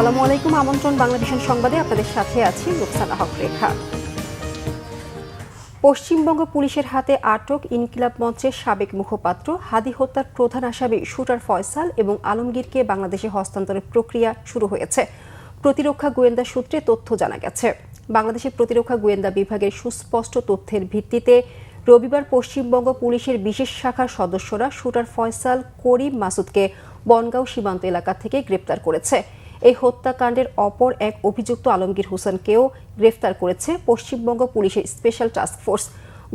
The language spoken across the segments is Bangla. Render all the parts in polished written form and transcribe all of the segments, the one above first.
আসসালামু আলাইকুম। আমন্ত্রণ বাংলাদেশের সংবাদে আপনাদের সাথে আছি রুকসানা হক রেখা। পশ্চিমবঙ্গ পুলিশের হাতে আটক ইনকিলাব মঞ্চের সাবেক মুখপাত্র হাদি হত্যার প্রধান আসামি শুটার ফয়সাল এবং আলমগীরকে বাংলাদেশে হস্তান্তরের প্রক্রিয়া শুরু হয়েছে। প্রতিরক্ষা গোয়েন্দা সূত্রে তথ্য জানা গেছে, বাংলাদেশের প্রতিরক্ষা গোয়েন্দা বিভাগের সুস্পষ্ট তথ্যের ভিত্তিতে রবিবার পশ্চিমবঙ্গ পুলিশের বিশেষ শাখার সদস্যরা শুটার ফয়সাল করিম মাসুদকে বনগাঁও সীমান্ত এলাকা থেকে গ্রেপ্তার করেছে। এই হত্যাকাণ্ডের অপর এক অভিযুক্ত আলমগীর হোসেনকেও গ্রেফতার করেছে পশ্চিমবঙ্গ পুলিশের স্পেশাল টাস্ক ফোর্স।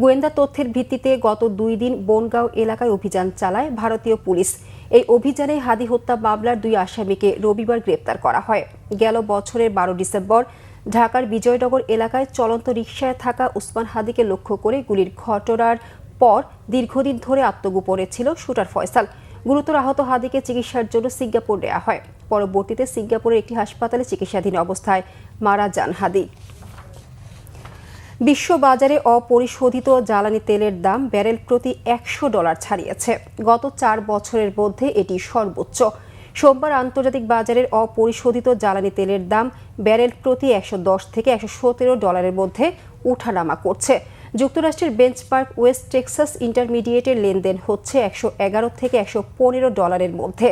গোয়েন্দা তথ্যের ভিত্তিতে গত 2 দিন বনগাঁও এলাকায় অভিযান চালায় ভারতীয় পুলিশ। এই অভিযানে হাদি হত্যা মামলার 2 আসামিকে রবিবার গ্রেপ্তার করা হয়। গেল বছরের 12 ডিসেম্বর ঢাকার বিজয়নগর এলাকায় চলন্ত রিকশায় থাকা উসমান হাদিকে লক্ষ্য করে গুলির ঘটনার পর দীর্ঘদিন ধরে আত্মগোপনে ছিল শুটার ফয়সাল। গুরুতর আহত হাদিকে চিকিৎসার জন্য সিঙ্গাপুর নেওয়া হয়। পরবর্তীতে সিঙ্গাপুরের একটি হাসপাতালে চিকিৎসাধীন অবস্থায় মারা যান হাদি। বিশ্ববাজারে অপরিশোধিত জ্বালানি তেলের দাম ব্যারেল প্রতি $100 ছাড়িয়েছে। গত 4 বছরের মধ্যে এটি সর্বোচ্চ। সোমবার আন্তর্জাতিক বাজারের অপরিশোধিত জ্বালানি তেলের দাম ব্যারেল প্রতি $110 থেকে $117 মধ্যে ওঠানামা করছে। যুক্তরাষ্ট্রের বেঞ্চমার্ক ওয়েস্ট টেক্সাস ইন্টারমিডিয়েটের লেনদেন হচ্ছে $111 থেকে $115 মধ্যে।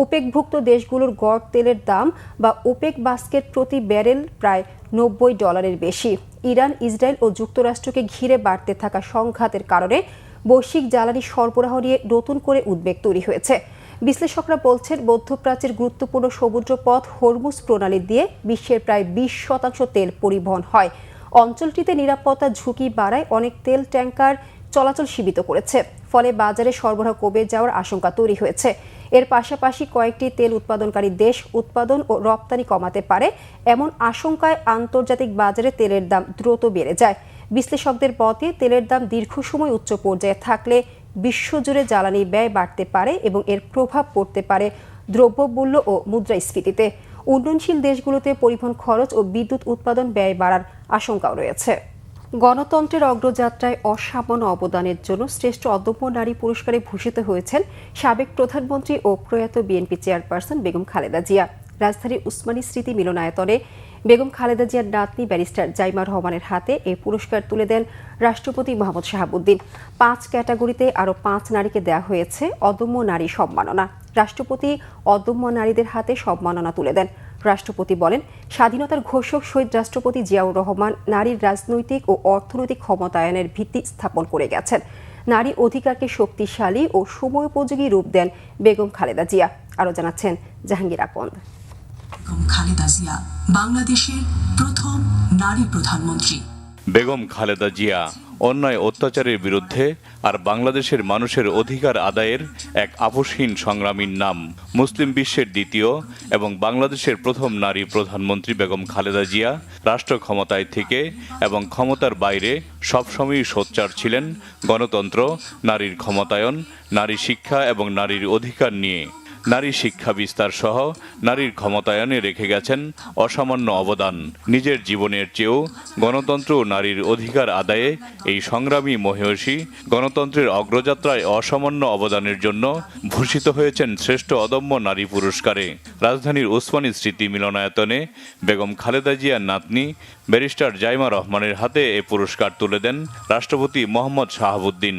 ওপেকভুক্ত দেশগুলোর গড় তেলের দাম বা ওপেক বাস্কেট প্রতি ব্যারেল প্রায় $90 বেশি। ইরান, ইসরায়েল ও যুক্তরাষ্ট্রকে ঘিরে বাড়তে থাকা সংঘাতের কারণে বৈশ্বিক জ্বালানি সরবরাহ নিয়ে নতুন করে উদ্বেগ তৈরি হয়েছে। বিশ্লেষকরা বলছেন, মধ্যপ্রাচ্যের গুরুত্বপূর্ণ সমুদ্র পথ হরমুজ প্রণালী দিয়ে বিশ্বের প্রায় 20% তেল পরিবহন হয়। অঞ্চলটিতে নিরাপত্তা ঝুঁকি বাড়ায় অনেক তেল ট্যাঙ্কার চলাচল সীমিত করেছে, ফলে বাজারে সরবরাহ কমে যাওয়ার আশঙ্কা তৈরি হয়েছে। এর পাশাপাশি কয়েকটি তেল উৎপাদনকারী দেশ উৎপাদন ও রপ্তানি কমাতে পারে, এমন আশঙ্কায় আন্তর্জাতিক বাজারে তেলের দাম দ্রুত বেড়ে যায়। বিশ্লেষকদের মতে, তেলের দাম দীর্ঘ সময় উচ্চ পর্যায়ে থাকলে বিশ্বজুড়ে জ্বালানি ব্যয় বাড়তে পারে এবং এর প্রভাব পড়তে পারে দ্রব্যমূল্য ও মুদ্রাস্ফীতিতে। উন্নয়নশীল দেশগুলোতে পরিবহন খরচ ও বিদ্যুৎ উৎপাদন ব্যয় বাড়ার আশঙ্কাও রয়েছে। গণতন্ত্রের অগ্রযাত্রায় অসামান্য অবদানের জন্য শ্রেষ্ঠ অদম্য নারী পুরস্কারে ভূষিত হয়েছেন সাবেক প্রধানমন্ত্রী ও প্রয়াত বিএনপি চেয়ারপারসন বেগম খালেদা জিয়া। রাজধানীর উসমানী স্মৃতি মিলনায়তনে বেগম খালেদা জিয়ার নাতনি ব্যারিস্টার জাইমা রহমানের হাতে এই পুরস্কার তুলে দেন রাষ্ট্রপতি মোহাম্মদ শাহাবুদ্দিন। 5 ক্যাটাগরিতে আরও 5 নারীকে দেওয়া হয়েছে অদম্য নারী সম্মাননা। রাষ্ট্রপতি অদম্য নারীদের হাতে সম্মাননা তুলে দেন। রাষ্ট্রপতি বলেন, স্বাধীনতার ঘোষক শহীদ রাষ্ট্রপতি জিয়াউর রহমান নারীর রাজনৈতিক ও অর্থনৈতিক ক্ষমতায়নের ভিত্তি স্থাপন করে গেছেন। নারী অধিকারকে শক্তিশালী ও সময়োপযোগী রূপ দেন বেগম খালেদা জিয়া। আরও জানাচ্ছেন জাহাঙ্গীর আকন্দ। বেগম খালেদা জিয়া বাংলাদেশের প্রথম নারী প্রধানমন্ত্রী। বেগম খালেদা জিয়া অন্যায় অত্যাচারের বিরুদ্ধে আর বাংলাদেশের মানুষের অধিকার আদায়ের এক আপোষহীন সংগ্রামীর নাম। মুসলিম বিশ্বের দ্বিতীয় এবং বাংলাদেশের প্রথম নারী প্রধানমন্ত্রী বেগম খালেদা জিয়া রাষ্ট্র ক্ষমতায় থেকে এবং ক্ষমতার বাইরে সবসময়ই সোচ্চার ছিলেন গণতন্ত্র, নারীর ক্ষমতায়ন, নারী শিক্ষা এবং নারীর অধিকার নিয়ে। নারী শিক্ষা বিস্তার সহ নারীর ক্ষমতায়নে রেখে গেছেন অসামান্য অবদান। নিজের জীবনের চেয়েও গণতন্ত্র ও নারীর অধিকার আদায়ে এই সংগ্রামী মহিষী গণতন্ত্রের অগ্রযাত্রায় অসামান্য অবদানের জন্য ভূষিত হয়েছেন শ্রেষ্ঠ অদম্য নারী পুরস্কারে। রাজধানীর উসমানী স্মৃতি মিলনায়তনে বেগম খালেদা জিয়ার নাতনি ব্যারিস্টার জাইমা রহমানের হাতে এ পুরস্কার তুলে দেন রাষ্ট্রপতি মোহাম্মদ শাহাবুদ্দিন।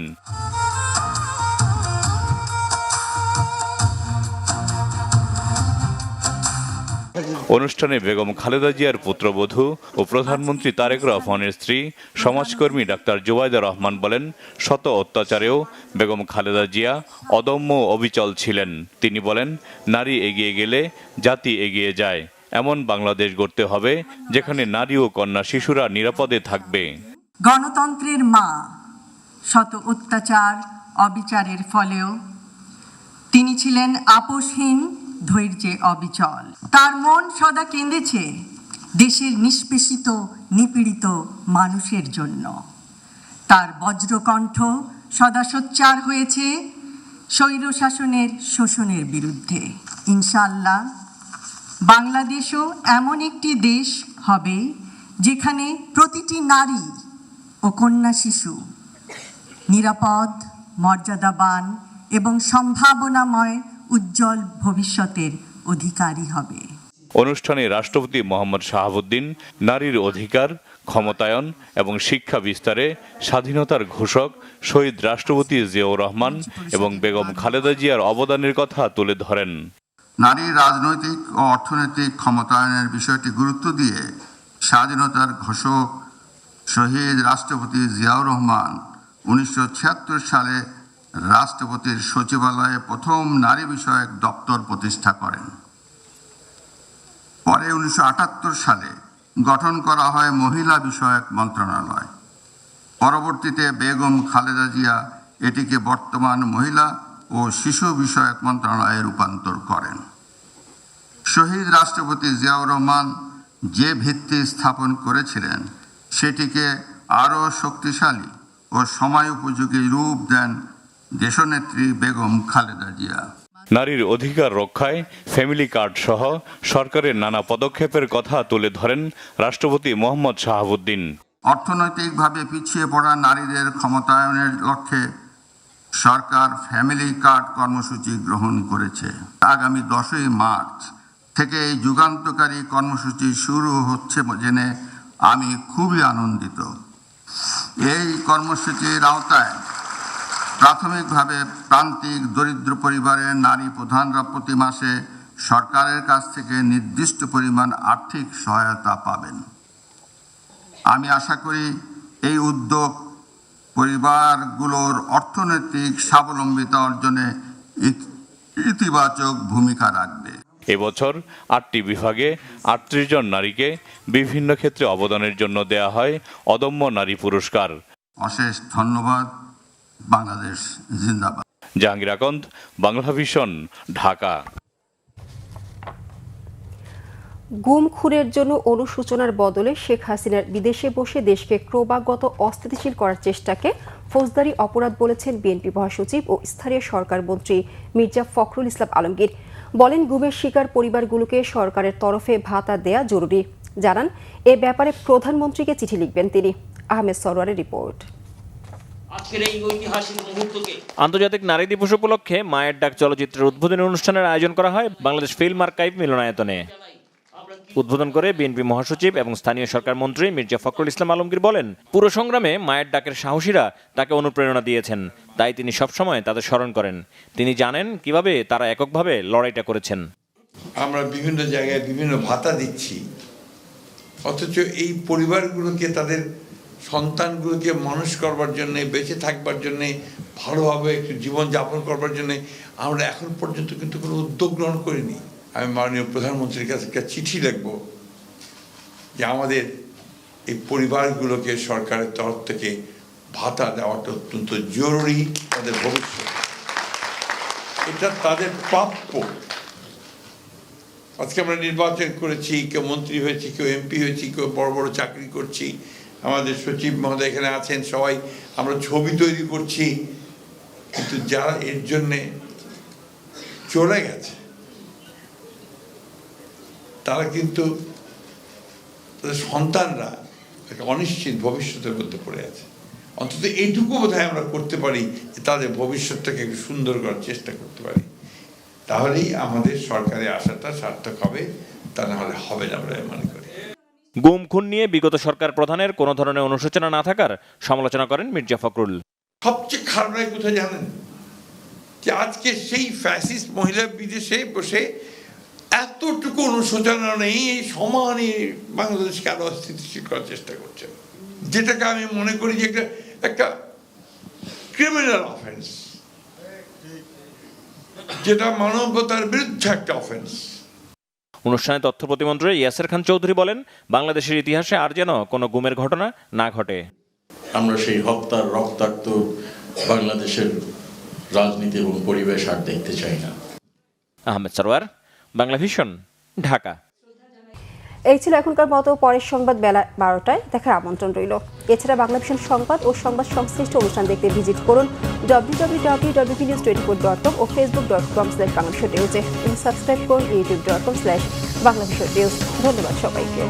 অনুষ্ঠানে বেগম খালেদা জিয়ার পুত্রবধূ ও প্রধানমন্ত্রী তারেক রহমানের স্ত্রী সমাজকর্মী ডাক্তার জুবাইদা রহমান বলেন, শত অত্যাচারেও বেগম খালেদা জিয়া অদম্য অবিচল ছিলেন। তিনি বলেন, নারী এগিয়ে গেলে জাতি এগিয়ে যায়। এমন বাংলাদেশ গড়তে হবে যেখানে নারী ও কন্যা শিশুরা নিরাপদে থাকবে। গণতন্ত্রের মা শত অত্যাচার অবিচারের ফলেও তিনি ছিলেন আপোষহীন, ধৈর্যে অবিচল। তার মন সদা কেঁদেছে দেশের নিষ্পেষিত নিপীড়িত মানুষের জন্য। তার বজ্রকণ্ঠ সদা সোচ্চার হয়েছে স্বৈরশাসনের শোষণের বিরুদ্ধে। ইনশাআল্লাহ বাংলাদেশও এমন একটি দেশ হবে যেখানে প্রতিটি নারী ও কন্যা শিশু নিরাপদ, মর্যাদাবান এবং সম্ভাবনাময় উজ্জ্বল ভবিষ্যতের অধিকারী হবে। অনুষ্ঠানে রাষ্ট্রপতি মোহাম্মদ শাহাবুদ্দিন নারীর অধিকার, ক্ষমতায়ন এবং শিক্ষা বিস্তারে স্বাধীনতার ঘোষক শহীদ রাষ্ট্রপতি জিয়াউর রহমান এবং বেগম খালেদা জিয়ার অবদানের কথা তুলে ধরেন। নারীর রাজনৈতিক ও অর্থনৈতিক ক্ষমতায়নের বিষয়টি গুরুত্ব দিয়ে স্বাধীনতার ঘোষক শহীদ রাষ্ট্রপতি জিয়াউর রহমান 1976 সালে রাষ্ট্রপতির সচিবালয়ে প্রথম নারী বিষয়ক দপ্তর প্রতিষ্ঠা করেন। পরে 1978 সালে গঠন করা হয় মহিলা বিষয়ক মন্ত্রণালয়। পরবর্তীতে বেগম খালেদা জিয়া এটিকে বর্তমান মহিলা ও শিশু বিষয়ক মন্ত্রণালয়ে রূপান্তর করেন। শহীদ রাষ্ট্রপতি জিয়াউর রহমান যে ভিত্তি স্থাপন করেছিলেন সেটিকে আরও শক্তিশালী ও সময় উপযোগী রূপ দেন দেশনেত্রী বেগম খালেদা জিয়া। নারীর অধিকার রক্ষায় ফ্যামিলি কার্ড সহ সরকারের নানা পদক্ষেপের কথা তুলে ধরেন রাষ্ট্রপতি মোহাম্মদ শাহাবুদ্দিন। অর্থনৈতিকভাবে পিছিয়ে পড়া নারীদের ক্ষমতায়নের লক্ষ্যে সরকার ফ্যামিলি কার্ড কর্মসূচি গ্রহণ করেছে। আগামী 10ই মার্চ থেকে এই যুগান্তকারী কর্মসূচি শুরু হচ্ছে জেনে আমি খুবই আনন্দিত। এই কর্মসূচির আওতায় প্রাথমিকভাবে প্রান্তিক দরিদ্র পরিবারের নারী প্রধানরা প্রতি মাসে সরকারের কাছ থেকে নির্দিষ্ট পরিমাণ আর্থিক সহায়তা পাবেন। আমি আশা করি এই উদ্যোগ পরিবারগুলোর অর্থনৈতিক স্বাবলম্বিতা অর্জনে ইতিবাচক ভূমিকা রাখবে। এবছর 8টি বিভাগে 38 জন নারীকে বিভিন্ন ক্ষেত্রে অবদানের জন্য দেয়া হয় অদম্য নারী পুরস্কার। অশেষ ধন্যবাদ। বাংলাদেশ জিন্দাবাদ। জাহাঙ্গীর আকন্দ, বাংলা ভিশন, ঢাকা। গুম খুনের জন্য অনুশোচনার বদলে শেখ হাসিনার বিদেশে বসে দেশকে ক্রমাগত অস্থিতিশীল করার চেষ্টাকে ফৌজদারি অপরাধ বলেছেন বিএনপি মহাসচিব ও স্থানীয় সরকার মন্ত্রী মির্জা ফখরুল ইসলাম আলমগীর। বলেন, গুমের শিকার পরিবারগুলোকে সরকারের তরফে ভাতা দেয়া জরুরি। জানান, এ ব্যাপারে প্রধানমন্ত্রীকে চিঠি লিখবেন তিনি। আহমেদ সরওয়ারের রিপোর্ট। আন্তর্জাতিক নারী দিবস উপলক্ষে মায়ের ডাক চলচ্চিত্রের উদ্বোধনী অনুষ্ঠানের আয়োজন করা হয় বাংলাদেশ ফিল্ম আর্কাইভ মিলনায়তনে। উদ্বোধন করে বিএনপি মহাসচিব এবং স্থানীয় সরকার মন্ত্রী মির্জা ফখরুল ইসলাম আলমগীর বলেন, পুরো সংগ্রামে মায়ের ডাকের সাহসীরা তাকে অনুপ্রেরণা দিয়েছেন, তাই তিনি সবসময় তাদের স্মরণ করেন। তিনি জানেন কিভাবে তারা এককভাবে লড়াইটা করেছেন। আমরা বিভিন্ন জায়গায় বিভিন্ন ভাতা দিচ্ছি, অথচ এই পরিবারগুলোকে তাদের সন্তানগুলোকে মানুষ করবার জন্যে, বেঁচে থাকবার জন্যে, ভালোভাবে একটু জীবনযাপন করবার জন্যে আমরা এখন পর্যন্ত কিন্তু কোনো উদ্যোগ গ্রহণ করিনি। আমি মাননীয় প্রধানমন্ত্রীর কাছে একটা চিঠি লিখব যে আমাদের এই পরিবারগুলোকে সরকারের তরফ থেকে ভাতা দেওয়াটা অত্যন্ত জরুরি। তাদের ভবিষ্যৎ, এটা তাদের প্রাপ্য। আজকে আমরা নির্বাচন করেছি, কেউ মন্ত্রী হয়েছি, কেউ এমপি হয়েছি, কেউ বড় বড় চাকরি করছি, আমাদের সচিব মহোদয় এখানে আছেন, সবাই আমরা ছবি তৈরি করছি, কিন্তু যারা এর জন্যে চলে গেছে তারা কিন্তু তাদের সন্তানরা একটা অনিশ্চিত ভবিষ্যতের মধ্যে পড়ে আছে। অন্তত এইটুকু বোধহয় আমরা করতে পারি যে তাদের ভবিষ্যৎটাকে একটু সুন্দর করার চেষ্টা করতে পারি, তাহলেই আমাদের সরকারে আসাটা সার্থক হবে, তা না হলে হবে না বলে মনে করি। গুম খুন নিয়ে বিগত সরকার প্রধানের কোনো ধরনের অনুশোচনা না থাকার সমালোচনা করেন মির্জা ফখরুল। সবচেয়ে খারাপ লাগে কোথায় জানেন? যে আজকে সেই ফ্যাসিস্ট মহিলা বিদেশে বসে এতটুকু অনুশোচনা নেই, এই সমানই বাংলাদেশকে আরো অস্থিতিশীল করার চেষ্টা করছেন, যেটাকে আমি মনে করি যে একটা ক্রিমিনাল অফেন্স, যেটা মানবতার বিরুদ্ধে একটা অফেন্স। অনুষ্ঠানে তথ্য প্রতিমন্ত্রী ইয়াসের খান চৌধুরী বলেন, বাংলাদেশের ইতিহাসে আর যেন কোনো গুমের ঘটনা না ঘটে। আমরা সেই হত্যার রক্তাক্ত বাংলাদেশের রাজনীতি এবং পরিবেশ আর দেখতে চাই না। আহমেদ সরওয়ার, বাংলা ভিশন, ঢাকা। এই ছিল এখনকার মতো। পরের সংবাদ বেলা 12টায় দেখার আমন্ত্রণ রইল। এছাড়া বাংলা ভিশন সংবাদ ও সংবাদ সংশ্লিষ্ট অনুষ্ঠান দেখতে ভিজিট করুন www.wvnews24.com ও facebook.com/banglavishnnews। সাবস্ক্রাইব করুন youtube.com/banglavishnnews। ধন্যবাদ সবাইকে।